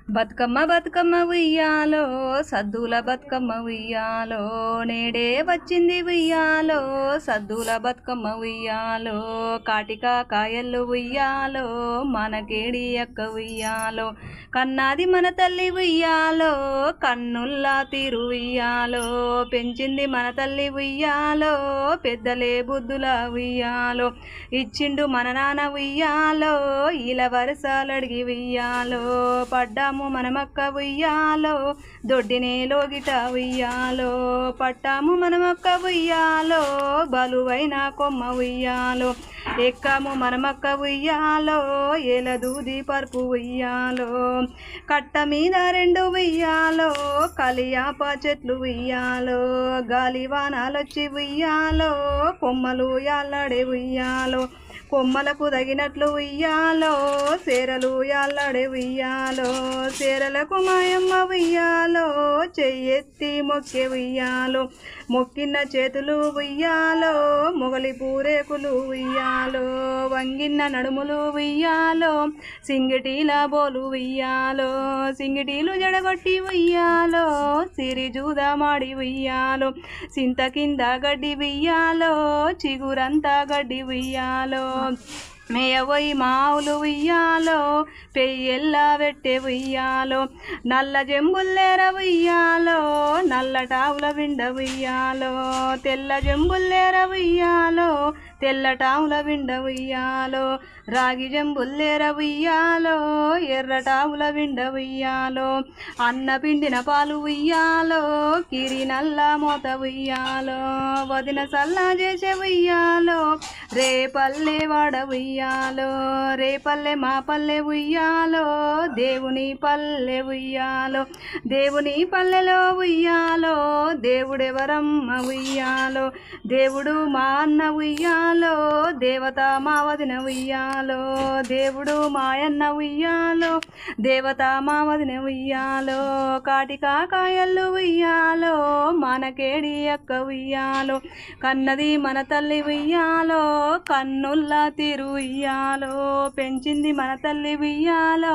బతుకమ్మ బతుకమ్మ ఉయ్యాలో సద్దుల బతుకమ్మ ఉయ్యాలో నేడే వచ్చింది ఉయ్యాలో సద్దుల బతుకమ్మ ఉయ్యాలో కాటిక కాయలు ఉయ్యాలో మనకేడి అక్క ఉయ్యాలో కన్నాది మన తల్లి ఉయ్యాలో కన్నుల్లా తీరు ఉయ్యాలో పెంచింది మన తల్లి ఉయ్యాలో పెద్దలే బుద్ధుల ఉయ్యాలో ఇచ్చిండు మన నాన్న ఉయ్యాలో ఇలా వరసాలడిగి ఉయ్యాలో పడ్డాము మనమక్క ఉయ్యాలో దొడ్డినే లోగిట ఉయ్యాలో పట్టాము మనమక్క ఉయ్యాలో బలువైన కొమ్మ ఉయ్యాలో ఎక్కాము మనమక్క ఉయ్యాలో ఎల దూది పరుపు ఉయ్యాలో కట్ట మీద రెండు ఉయ్యాలో కలియాప చెట్లు ఉయ్యాలో గాలి వానాలొచ్చి ఉయ్యాలో కొమ్మలు యాళ్ళడే ఉయ్యాలో కొమ్మలకు తగినట్లు ఉయ్యాలో సేరలు యాళ్ళడే ఉయ్యాలో సేరలకు మాయమ్మ ఉయ్యాలో చెయ్యెత్తి మొక్కే ఉయ్యాలో మొక్కిన చేతులు ఉయ్యాలో మొగలి పూరేకులు ఉయ్యాలో వంగిన్న నడుములు ఉయ్యాలో సింగిటీల బోలు ఉయ్యాలో సింగిటీలు జడగొట్టి ఉయ్యాలో సిరి జూదమాడి ఉయ్యాలో సింత కింద గడ్డి ఉయ్యాలో చిగురంతా గడ్డి ఉయ్యాలో మేయవోయి మావులు ఉయ్యాలో పెయ్యెల్లా పెట్టే ఉయ్యాలో నల్ల జంబుల్లేర ఉయ్యాలో నల్లటావుల విండ ఉయ్యాలో తెల్ల జంబుల్లేర ఉయ్యాలో తెల్లటావుల విండ ఉయ్యాలో రాగి జంబుల్లేర ఉయ్యాలో ఎర్రటావుల విండ ఉయ్యాలో అన్న పిండిన పాలు ఉయ్యాలో కిరి నల్ల మోత ఉయ్యాలో వదిన సల్లా చేసే ఉయ్యాలో రేపల్లె వాడ ఉయ్యాలో రేపల్లె మా పల్లె ఉయ్యాలో దేవుని పల్లె ఉయ్యాలో దేవుని పల్లెలో ఉయ్యాలో దేవుడెవరమ్మ ఉయ్యాలో దేవుడు మా అన్న ఉయ్యాలో దేవత మా వదిన ఉయ్యాలో దేవుడు మాయన్న ఉయ్యాలో దేవత మా వదిన ఉయ్యాలో కాటిక కాయలు ఉయ్యాలో మనకేడి అక్క ఉయ్యాలో కన్నది మన తల్లి ఉయ్యాలో కన్నుల్లా తీరు ఉయ్యాలో పెంచింది మన తల్లి ఉయ్యాలో